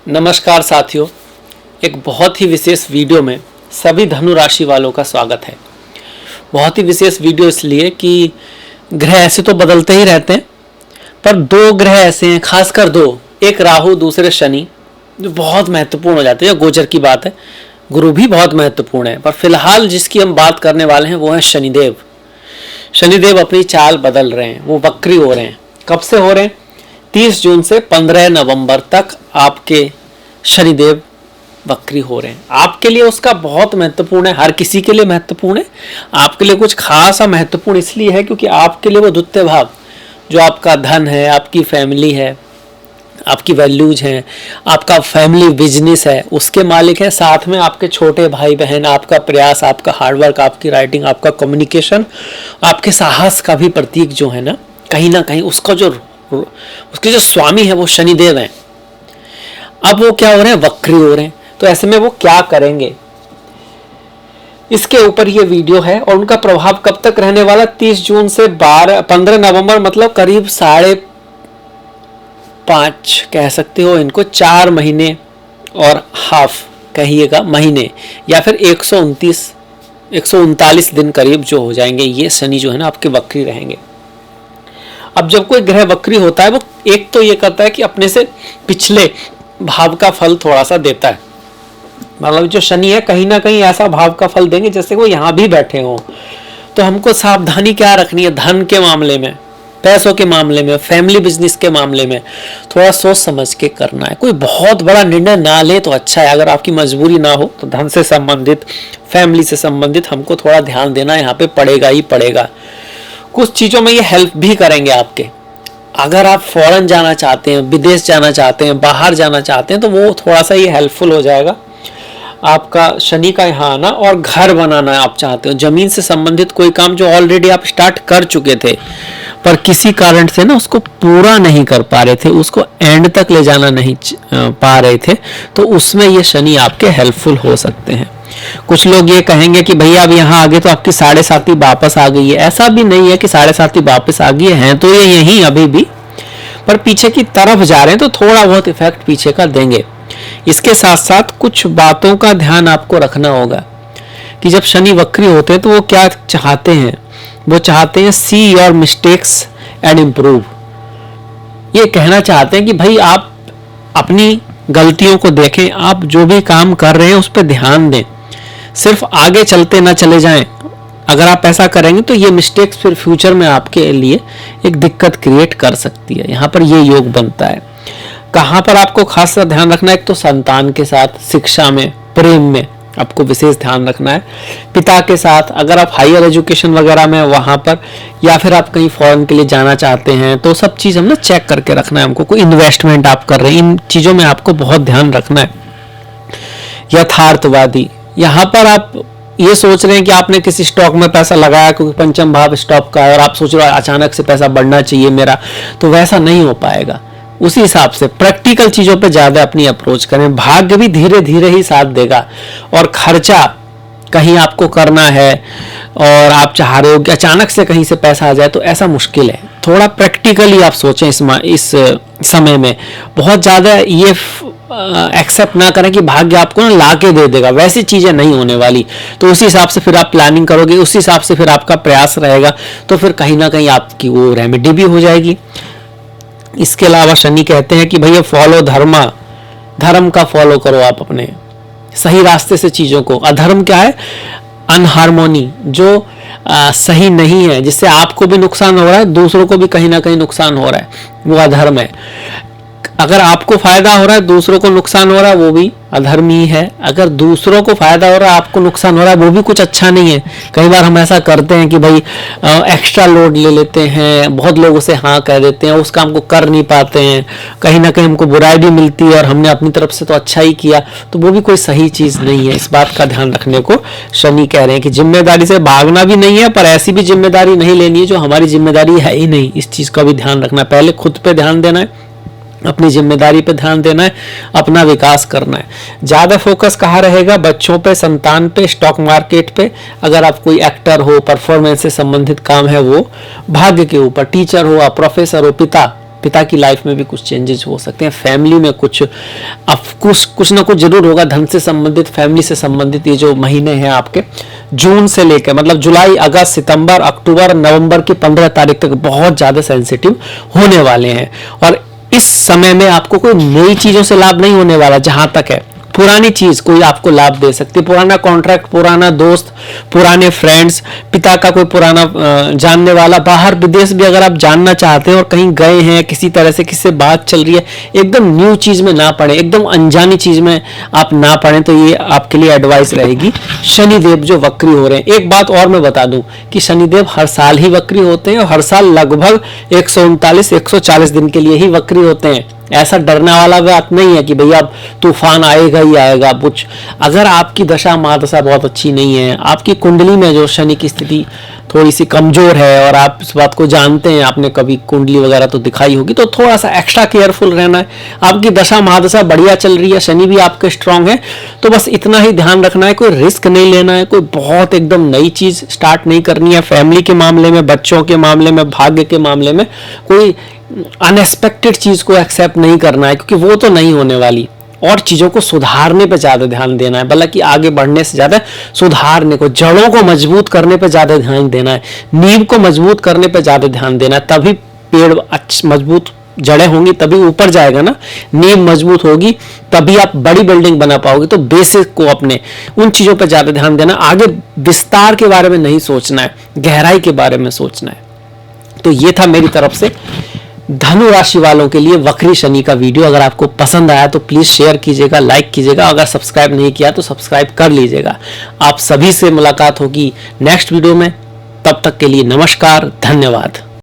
नमस्कार साथियों, एक बहुत ही विशेष वीडियो में सभी धनु राशि वालों का स्वागत है। बहुत ही विशेष वीडियो इसलिए कि ग्रह ऐसे तो बदलते ही रहते हैं, पर दो ग्रह ऐसे हैं, खासकर दो, एक राहु दूसरे शनि, जो बहुत महत्वपूर्ण हो जाते हैं। गोचर की बात है, गुरु भी बहुत महत्वपूर्ण है, पर फिलहाल जिसकी हम बात करने वाले हैं वो है शनिदेव। शनिदेव अपनी चाल बदल रहे हैं, वो वक्री हो रहे हैं। कब से हो रहे हैं? 30 जून से 15 नवंबर तक आपके शनिदेव वक्री हो रहे हैं। आपके लिए उसका बहुत महत्वपूर्ण है, हर किसी के लिए महत्वपूर्ण है। आपके लिए कुछ खासा महत्वपूर्ण इसलिए है क्योंकि आपके लिए वो द्वितीय भाव, जो आपका धन है, आपकी फैमिली है, आपकी वैल्यूज हैं, आपका फैमिली बिजनेस है, उसके मालिक हैं। साथ में आपके छोटे भाई बहन, आपका प्रयास, आपका हार्डवर्क, आपकी राइटिंग, आपका कम्युनिकेशन, आपके साहस का भी प्रतीक जो है ना कहीं उसका उसके जो स्वामी है वो शनिदेव हैं। अब वो क्या हो रहे हैं? वक्री हो रहे हैं। तो ऐसे में वो क्या करेंगे, इसके ऊपर ये वीडियो है। और उनका प्रभाव कब तक रहने वाला? 30 जून से 15 नवंबर, मतलब करीब 5.5 कह सकते हो इनको, 4 महीने और हाफ कहिएगा महीने, या फिर 139 दिन करीब जो हो जाएंगे, ये शनि जो है ना आपके वक्री रहेंगे। अब जब कोई ग्रह वक्री होता है, वो एक तो ये करता है कि अपने से पिछले भाव का फल थोड़ा सा देता है। मतलब जो शनि है कहीं ना कहीं ऐसा भाव का फल देंगे जैसे वो यहाँ भी बैठे हों। तो हमको सावधानी क्या रखनी है? धन के मामले में, पैसों के मामले में, फैमिली बिजनेस के मामले में थोड़ा सोच समझ के करना है। कोई बहुत बड़ा निर्णय ना ले तो अच्छा है। अगर आपकी मजबूरी ना हो तो धन से संबंधित, फैमिली से संबंधित हमको थोड़ा ध्यान देना यहाँ पे पड़ेगा ही पड़ेगा। कुछ चीज़ों में ये हेल्प भी करेंगे आपके। अगर आप फॉरेन जाना चाहते हैं, विदेश जाना चाहते हैं, बाहर जाना चाहते हैं, तो वो थोड़ा सा ये हेल्पफुल हो जाएगा आपका शनि का यहाँ आना। और घर बनाना आप चाहते हो, जमीन से संबंधित कोई काम जो ऑलरेडी आप स्टार्ट कर चुके थे पर किसी कारण से ना उसको पूरा नहीं कर पा रहे थे, उसको एंड तक ले जाना नहीं पा रहे थे, तो उसमें ये शनि आपके हेल्पफुल हो सकते हैं। कुछ लोग ये कहेंगे कि भैया अब यहाँ आगे तो आपकी 7.5 वापस आ गई है। ऐसा भी नहीं है कि 7.5 वापस आ गई है, तो ये यहीं अभी भी, पर पीछे की तरफ जा रहे हैं, तो थोड़ा बहुत इफेक्ट पीछे का देंगे। इसके साथ साथ कुछ बातों का ध्यान आपको रखना होगा कि जब शनि वक्री होते हैं तो वो क्या चाहते हैं? वो चाहते हैं see your mistakes and improve. ये कहना चाहते हैं कि भाई आप अपनी गलतियों को देखें, आप जो भी काम कर रहे हैं उस पर ध्यान दें, सिर्फ आगे चलते ना चले जाएं। अगर आप ऐसा करेंगे तो ये मिस्टेक्स फिर फ्यूचर में आपके लिए एक दिक्कत क्रिएट कर सकती है। यहाँ पर ये योग बनता है। कहाँ पर आपको खास ध्यान रखना है? एक तो संतान के साथ, शिक्षा में, प्रेम में आपको विशेष ध्यान रखना है। पिता के साथ, अगर आप हायर एजुकेशन वगैरह में वहाँ पर, या फिर आप कहीं फॉरेन के लिए जाना चाहते हैं, तो सब चीज़ हम ना चेक करके रखना है हमको। कोई इन्वेस्टमेंट आप कर रहे हैं, इन चीज़ों में आपको बहुत ध्यान रखना है। यथार्थवादी, यहाँ पर आप ये सोच रहे हैं कि आपने किसी स्टॉक में पैसा लगाया क्योंकि पंचम भाव स्टॉक का है, और आप सोच रहे हो अचानक से पैसा बढ़ना चाहिए मेरा, तो वैसा नहीं हो पाएगा। उसी हिसाब से प्रैक्टिकल चीज़ों पे ज़्यादा अपनी अप्रोच करें। भाग्य भी धीरे धीरे ही साथ देगा। और खर्चा कहीं आपको करना है और आप चाह रहे हो कि अचानक से कहीं से पैसा आ जाए, तो ऐसा मुश्किल है। थोड़ा प्रैक्टिकली आप सोचें इस समय में। बहुत ज़्यादा ये एक्सेप्ट ना करें कि भाग्य आपको ना ला के दे देगा, वैसी चीज़ें नहीं होने वाली। तो उसी हिसाब से फिर आप प्लानिंग करोगे, उसी हिसाब से फिर आपका प्रयास रहेगा, तो फिर कहीं ना कहीं आपकी वो रेमेडी भी हो जाएगी। इसके अलावा शनि कहते हैं कि भैया फॉलो धर्म का फॉलो करो, आप अपने सही रास्ते से चीज़ों को। अधर्म क्या है? अनहार्मोनी, जो सही नहीं है, जिससे आपको भी नुकसान हो रहा है, दूसरों को भी कहीं ना कहीं नुकसान हो रहा है, वो अधर्म है। अगर आपको फायदा हो रहा है, दूसरों को नुकसान हो रहा है, वो भी अधर्म ही है। अगर दूसरों को फायदा हो रहा है, आपको नुकसान हो रहा है, वो भी कुछ अच्छा नहीं है। कई बार हम ऐसा करते हैं कि भाई एक्स्ट्रा लोड ले लेते हैं, बहुत लोगों से हाँ कह देते हैं, उस काम को कर नहीं पाते हैं, कहीं ना कहीं हमको बुराई भी मिलती है, और हमने अपनी तरफ से तो अच्छा ही किया, तो वो भी कोई सही चीज़ नहीं है। इस बात का ध्यान रखने को शनि कह रहे हैं कि जिम्मेदारी से भागना भी नहीं है, पर ऐसी भी जिम्मेदारी नहीं लेनी है जो हमारी जिम्मेदारी है ही नहीं। इस चीज़ का भी ध्यान रखना है। पहले खुद पे ध्यान देना है, अपनी जिम्मेदारी पे ध्यान देना है, अपना विकास करना है। ज़्यादा फोकस कहाँ रहेगा? बच्चों पे, संतान पे, स्टॉक मार्केट पे। अगर आप कोई एक्टर हो, परफॉर्मेंस से संबंधित काम है वो, भाग्य के ऊपर, टीचर हो, आप प्रोफेसर हो, पिता पिता की लाइफ में भी कुछ चेंजेस हो सकते हैं, फैमिली में कुछ ना कुछ जरूर होगा, धन से संबंधित, फैमिली से संबंधित। ये जो महीने हैं आपके जून से लेकर मतलब जुलाई, अगस्त, सितंबर, अक्टूबर, नवंबर की 15 तारीख तक बहुत ज्यादा सेंसिटिव होने वाले हैं। और इस समय में आपको कोई नई चीजों से लाभ नहीं होने वाला, जहां तक है पुरानी चीज कोई आपको लाभ दे सकती है, पुराना कॉन्ट्रैक्ट, पुराना दोस्त, पुराने फ्रेंड्स, पिता का कोई पुराना जानने वाला, बाहर विदेश भी अगर आप जानना चाहते हैं और कहीं गए हैं, किसी तरह से किससे बात चल रही है, एकदम न्यू चीज में ना पड़े, एकदम अनजानी चीज में आप ना पड़े, तो ये आपके लिए एडवाइस रहेगी। शनिदेव जो वक्री हो रहे हैं, एक बात और मैं बता दूं कि शनिदेव हर साल ही वक्री होते हैं और हर साल लगभग 139-140 दिन के लिए ही वक्री होते हैं। ऐसा डरने वाला बात नहीं है कि भैया अब तूफान आएगा ही आएगा कुछ। अगर आपकी दशा महादशा बहुत अच्छी नहीं है, आपकी कुंडली में जो शनि की स्थिति थोड़ी सी कमजोर है और आप इस बात को जानते हैं, आपने कभी कुंडली वगैरह तो दिखाई होगी, तो थोड़ा सा एक्स्ट्रा केयरफुल रहना है। आपकी दशा महादशा बढ़िया चल रही है, शनि भी आपके स्ट्रांग है, तो बस इतना ही ध्यान रखना है, कोई रिस्क नहीं लेना है, कोई बहुत एकदम नई चीज स्टार्ट नहीं करनी है। फैमिली के मामले में, बच्चों के मामले में, भाग्य के मामले में कोई अनएक्सपेक्टेड चीज को एक्सेप्ट नहीं करना है, क्योंकि वो तो नहीं होने वाली। और चीजों को सुधारने पे ज्यादा ध्यान देना है, बल्कि आगे बढ़ने से ज्यादा सुधारने को, जड़ों को मजबूत करने पे ज्यादा ध्यान देना है, नींव को मजबूत करने पे ज्यादा ध्यान देना है। तभी पेड़ मजबूत जड़ें होंगी तभी ऊपर जाएगा ना, नींव मजबूत होगी तभी आप बड़ी बिल्डिंग बना पाओगे। तो बेसिक को अपने उन चीजों पे ज्यादा ध्यान देना, आगे विस्तार के बारे में नहीं सोचना है, गहराई के बारे में सोचना है। तो ये था मेरी तरफ से धनु राशि वालों के लिए वक्री शनि का वीडियो। अगर आपको पसंद आया तो प्लीज शेयर कीजिएगा, लाइक कीजिएगा, अगर सब्सक्राइब नहीं किया तो सब्सक्राइब कर लीजिएगा। आप सभी से मुलाकात होगी नेक्स्ट वीडियो में, तब तक के लिए नमस्कार, धन्यवाद।